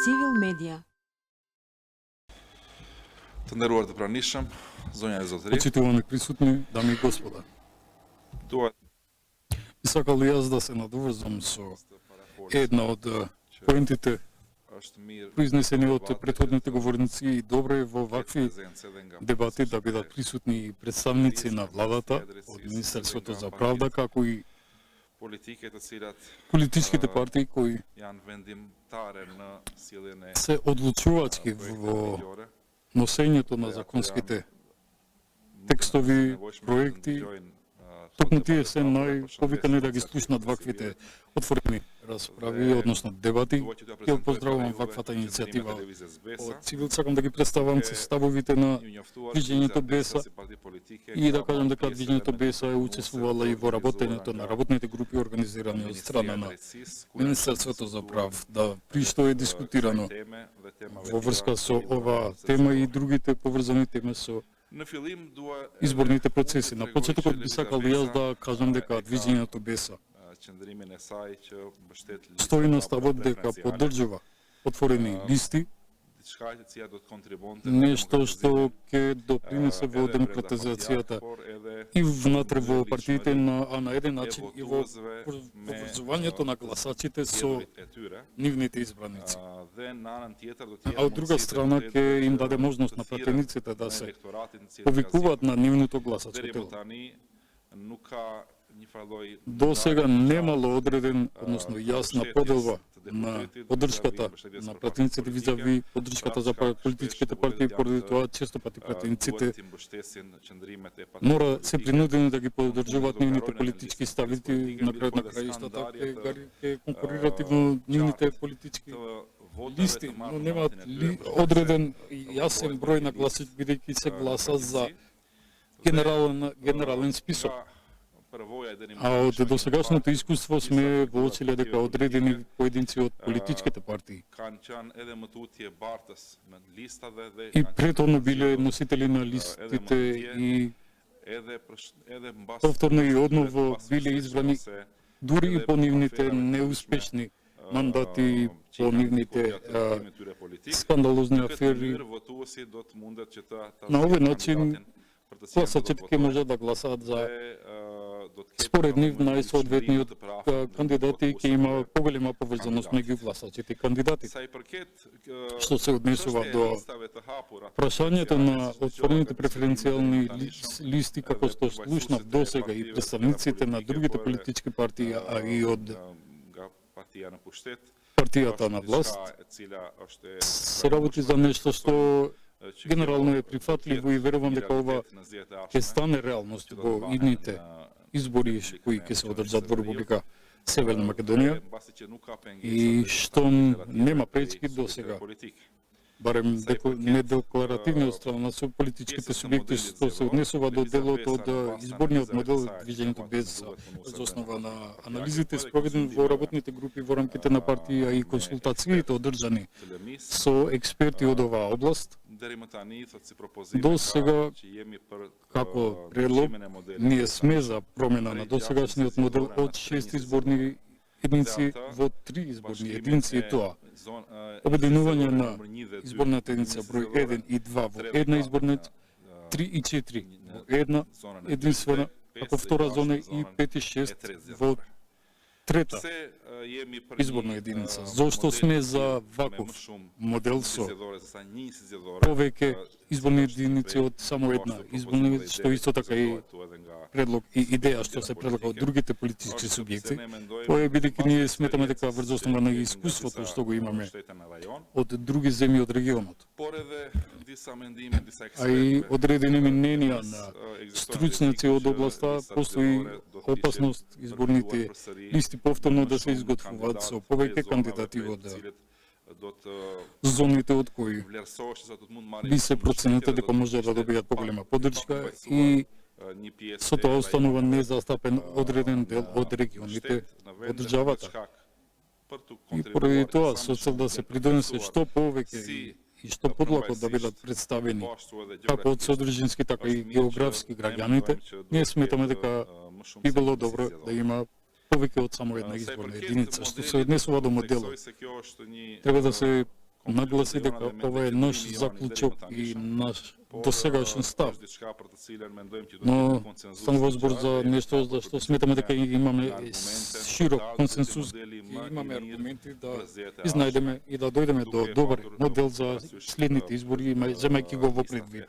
Civil Media. Нервувате пранишам, зонја езотери. Почитувани присутни, дами и господа. Тоа Сакал и јас да се надоврзам со една од поентите произнесени од претходните говорници и добро е во вакви дебати да бидат присутни и представници на владата од Министерството за правда, како и политичките партии кои се одлучувачки во носењето на законските текстови, проекти. Токму тие се најповикани да ги слушнат ваквите отворени расправи, односно дебати. Ја поздравувам ваквата иницијатива од Цивил. Сакам да ги представам ставовите на Движењето БЕСА и да кажам дека Движењето БЕСА е учествувала и во работењето на работните групи организирани од страна на Министерството за прав, при што е дискутирано во врска со оваа тема и другите поврзани теми со изборните процеси. На почетокот би сакал и јас да кажам дека Движењето БЕСА стои на ставот дека поддржува отворени листи, нешто што ќе допринесе во демократизацијата и внатре во партиите, а на еден начин и во поврзувањето на гласачите со нивните избраници. А од друга страна ќе им даде можност на пратениците да се повикуваат на нивното гласачко тело. До сега немало одреден, односно јасна поделба на поддршката на пратениците визави поддршката за политичките партии, поради тоа често пати пратениците мора се принудени да ги поддржуваат нивните политички ставите и на крајот на краиштата ќе конкурират и во нивните политички листи, но немаат одреден јасен број на гласачи, бидејќи се гласа за генерален список. А од досегашното искуство сме воочиле дека одредени поединци од политичките партии и претhodно биле носители на листите и повторно и одново биле избрани дури и по нивните неуспешни мандати, по нивните скандалозни афери. На овој начин гласачите ќе можат да гласаат за според нив најсоодветниот кандидат и ќе има поголема поврзаност меѓу гласачите и кандидатите. Што се однесува до прашањето на отворените преференцијални листи, како што слушнав досега и представниците на другите политички партии, а и од партијата на власт, се работи за нешто што генерално е прифатливо и верувам дека ова ќе стане реалност во идните избори кои ќе се одржат во Република Северна Македонија и што нема пречки до сега, барем недекларативни од страна со политичките субјекти, што се однесува до делот од изборниот модел Движењето без основа на анализите спроведени во работните групи во рамките на партија и консултациите одржани со експерти од оваа област. До сега, како предлог, ние сме за промена на досегашниот модел од 6 изборни единици во 3 изборни единици, и тоа обединување на изборната единица број 1 и 2 во една изборна, 3 и 4 во една единствена, како втора зона, и 5 и 6 во трета изборна единица. Зошто сме за ваков модел со повеќе изборни единици од само една изборна, што исто така и предлог и идеја што се предлага од другите политички субјекти, тоа е бидејќи ние сметаме дека врз основа на искуството што го имаме од други земји од регионот, а и одредени мненија на стручњаци од областа, постои опасност изборните листи повторно да се изготвуваат со повеќе кандидати од зоните од кои би се проценета дека може да добијат поголема поддршка и со тоа останува незастапен одреден дел од регионите од државата. И поради тоа, со цел да се придонесе што повеќе и што подлако да бидат представени како од содржински, така и географски граѓаните, ние сметаме дека би било добро да има повеќе од само една изборна единица. Што се однесува до моделот, треба да се нагласи дека ова е наш заклучок и наш досегашен став. Но станува збор за нешто за што сметаме дека имаме широк консенсус и имаме аргументи да изнајдеме и да дојдеме до добар модел за следните избори, земајќи го во предвид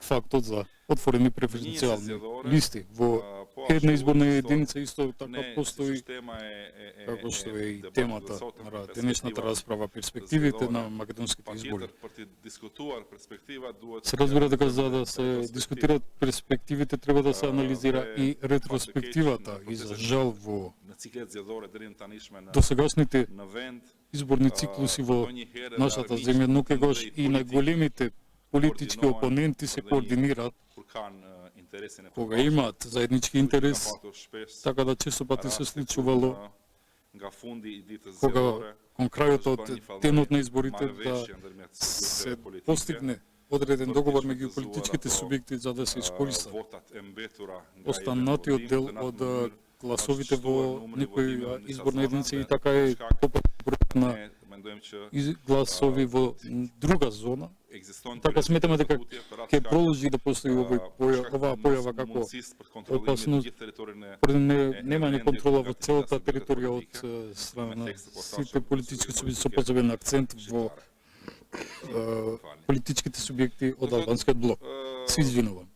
фактот за отворени преференцијални листи. Во една изборна единица исто така постои, како што е и темата на денешната расправа, перспективите на македонските избори. Се разбира дека за да се дискутираат перспективите треба да се анализира и ретроспективата и за жал во досегашните изборни циклуси во нашата земја, но когаш и најголемите политички опоненти се координираат кога имаат заеднички интерес, така да често пати се случувало кога кон крајот од денот на изборите да се постигне одреден договор меѓу политичките субјекти за да се искористат останатиот дел од гласовите во некој изборна единица и така е бројот на гласови во друга зона. Така сметаме дека ќе продолжи да постои оваа појава како опасност поради немање контрола во целата територија од страна на сите политички субјекти со посебен акцент во политичките субјекти од албанскиот блок. Се извинувам.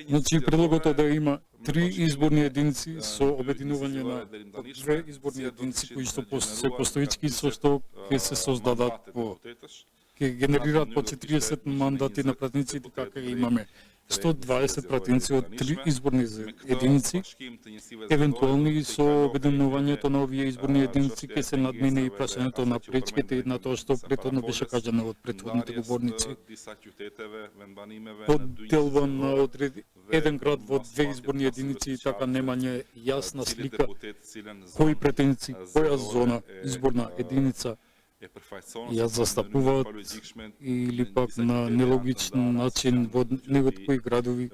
Значи, предлогот е да има 3 изборни единици со обединување на 2 изборни единици кои што се постоички со што ќе се создадат ќе генерираат по 40 мандати на пратениците, како имаме 120 пратеници од 3 изборни единици. Евентуални со обединувањето на овие изборни единици ќе се надмине и прашањето на пречките и на тоа што претходно беше кажано од претходните говорници. Подделба на еден град во 2 изборни единици и така немање јасна слика кои претеници, која зона, изборна единица ја застапуваат или пак на нелогичен начин во некои градови,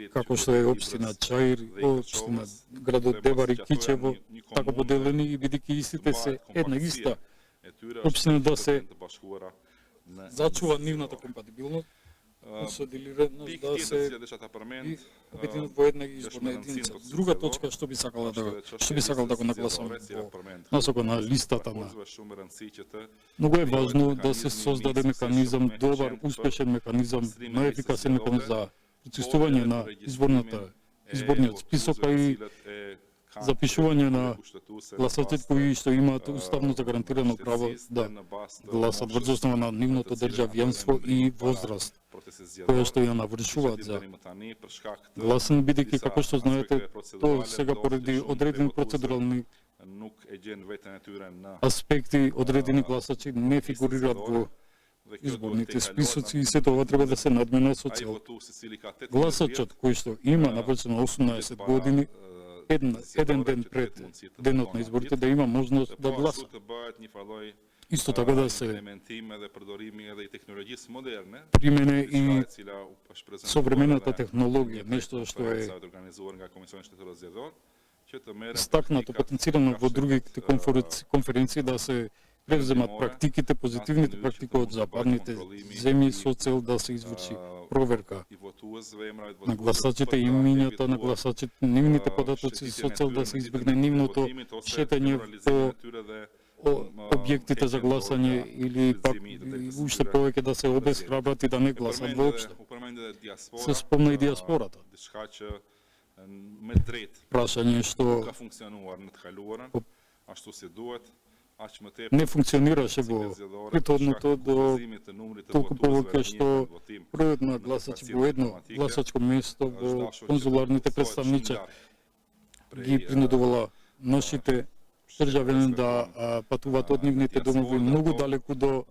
како што е општина Чаир, општина градот Девар и Кичево, така поделени и бидејќи истите се една иста општина да се зачува нивната компатибилност, консолидираност да се обединат во една изборна единица. Друга точка што би сакал да го нагласам во насока на листата на. Многу е важно да се создаде механизам, добар, успешен механизам, најефикасен механизам за причистување на изборниот список и запишување на гласачите кои што имаат уставно загарантирано право да гласат врз основа на нивното државјанство и возраст, која што ја навршуваат за гласен, бидејќи како што знаете, тоа сега поради одредени процедурални аспекти, одредени гласачи не фигурираат во изборните списоци и сето ова треба да се надмена со цел. Гласачот кој што има навршено 18 години еден ден пред денот на изборите да има можност да гласа. Исто така да се примене и современата технологија, нешто што е стакнато, потенцирано во другите конференции да се превземат практиките, позитивните практики од западните земји со цел да се изврши проверка на гласачите, имињата на гласачите, нивните податоци со цел да се избегне нивното шетање по објектите за гласање или пак уште повеќе да се обесхрабрат и да не гласат воопшто. Се спомна и диаспората. Прашање што не функционираше во претходното до толку повеќе што бројот на гласачи во едно гласачко место во конзуларните представнича ги принудувала нашите државјани да патуваат од нивните домови многу далеку до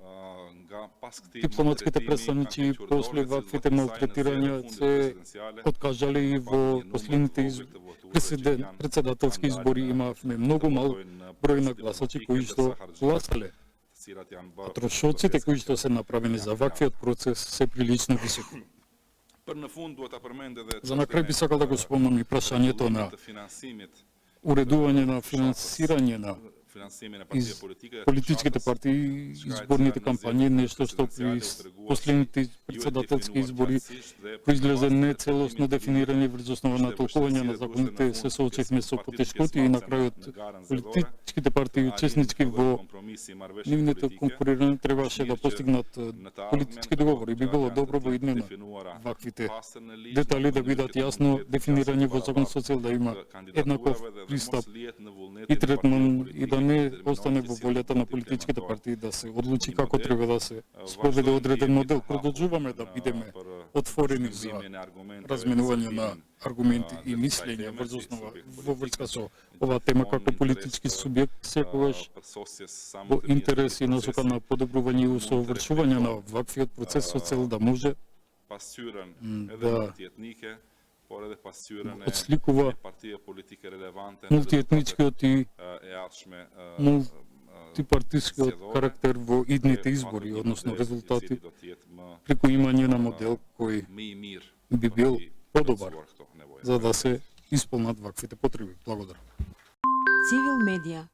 дипломатските представници и после ваквите малтретирања се откажале и во последните председателски избори имавме многу мал број на гласачи кои што гласале. А трошоците кои што се направени за ваквиот процес се прилично високи. За на крај би сакал да го спомнам и прашањето на уредување на финансирање на политичките партии и изборните кампањи, нешто што при последните председателски избори произлезе нецелосно дефинирани врз основа на толкување на законите, се соочевме со потешкоти и на крајот политичките партии учеснички во нивното конкурирање требаше да постигнат политички договори. Би било добро во иднина ваквите детали да бидат јасно дефинирани во закон со цел да има еднаков пристап и третман и да не остане во волјата на политичките партии да се одлучи како треба да се спроведе одреден модел. Продолжуваме да бидеме отворени за разменување на аргументи и мислења врз основа во врска со оваа тема како политички субјект секогаш во интерес и насока на подобрување и усовршување на ваквиот процес со цел да може да отсликува мултиетничкиот и мултипартискиот карактер во идните избори, односно резултати преку имање на модел кој би бил подобар за да се исполнат ваквите потреби. Благодарам. Цивил медија